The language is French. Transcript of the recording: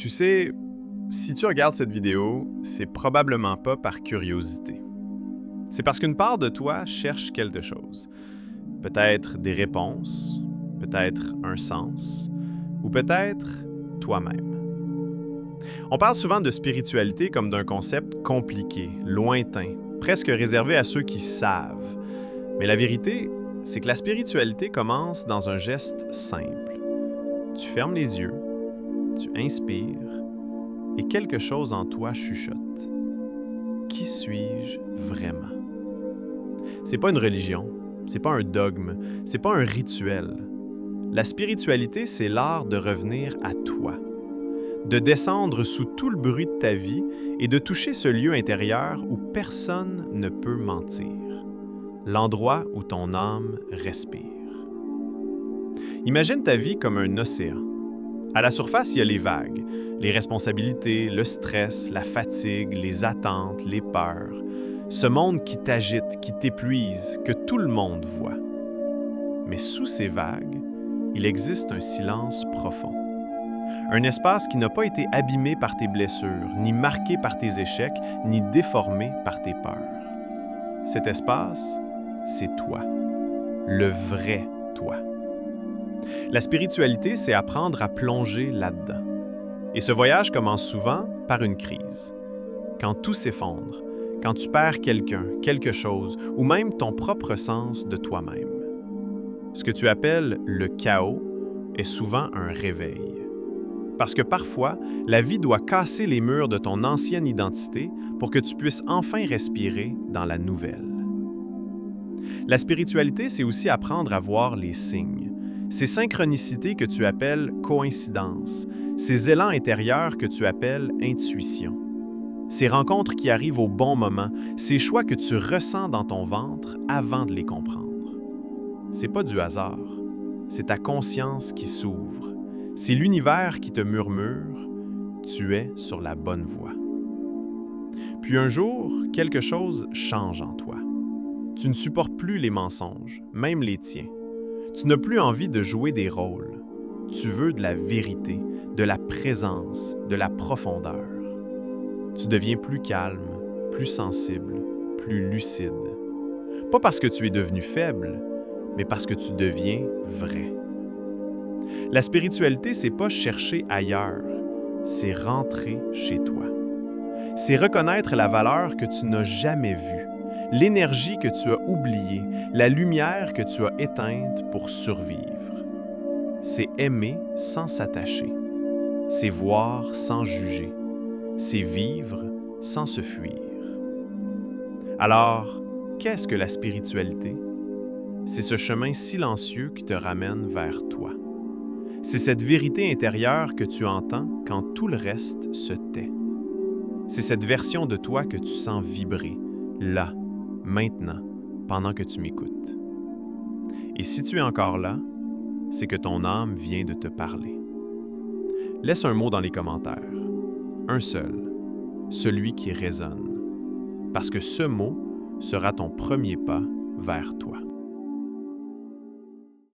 Tu sais, si tu regardes cette vidéo, c'est probablement pas par curiosité. C'est parce qu'une part de toi cherche quelque chose. Peut-être des réponses, peut-être un sens, ou peut-être toi-même. On parle souvent de spiritualité comme d'un concept compliqué, lointain, presque réservé à ceux qui savent. Mais la vérité, c'est que la spiritualité commence dans un geste simple. Tu fermes les yeux, tu inspires, et quelque chose en toi chuchote. Qui suis-je vraiment? C'est pas une religion, c'est pas un dogme, c'est pas un rituel. La spiritualité, c'est l'art de revenir à toi, de descendre sous tout le bruit de ta vie et de toucher ce lieu intérieur où personne ne peut mentir, l'endroit où ton âme respire. Imagine ta vie comme un océan. À la surface, il y a les vagues, les responsabilités, le stress, la fatigue, les attentes, les peurs. Ce monde qui t'agite, qui t'épuise, que tout le monde voit. Mais sous ces vagues, il existe un silence profond. Un espace qui n'a pas été abîmé par tes blessures, ni marqué par tes échecs, ni déformé par tes peurs. Cet espace, c'est toi, le vrai toi. La spiritualité, c'est apprendre à plonger là-dedans. Et ce voyage commence souvent par une crise. Quand tout s'effondre, quand tu perds quelqu'un, quelque chose, ou même ton propre sens de toi-même. Ce que tu appelles le chaos est souvent un réveil. Parce que parfois, la vie doit casser les murs de ton ancienne identité pour que tu puisses enfin respirer dans la nouvelle. La spiritualité, c'est aussi apprendre à voir les signes. Ces synchronicités que tu appelles coïncidences, ces élans intérieurs que tu appelles intuition, ces rencontres qui arrivent au bon moment, ces choix que tu ressens dans ton ventre avant de les comprendre. C'est pas du hasard, c'est ta conscience qui s'ouvre, c'est l'univers qui te murmure « Tu es sur la bonne voie ». Puis un jour, quelque chose change en toi. Tu ne supportes plus les mensonges, même les tiens. Tu n'as plus envie de jouer des rôles. Tu veux de la vérité, de la présence, de la profondeur. Tu deviens plus calme, plus sensible, plus lucide. Pas parce que tu es devenu faible, mais parce que tu deviens vrai. La spiritualité, c'est pas chercher ailleurs, c'est rentrer chez toi. C'est reconnaître la valeur que tu n'as jamais vue, l'énergie que tu as oubliée, la lumière que tu as éteinte pour survivre. C'est aimer sans s'attacher. C'est voir sans juger. C'est vivre sans se fuir. Alors, qu'est-ce que la spiritualité? C'est ce chemin silencieux qui te ramène vers toi. C'est cette vérité intérieure que tu entends quand tout le reste se tait. C'est cette version de toi que tu sens vibrer, là, maintenant, pendant que tu m'écoutes. Et si tu es encore là, c'est que ton âme vient de te parler. Laisse un mot dans les commentaires, un seul, celui qui résonne, parce que ce mot sera ton premier pas vers toi.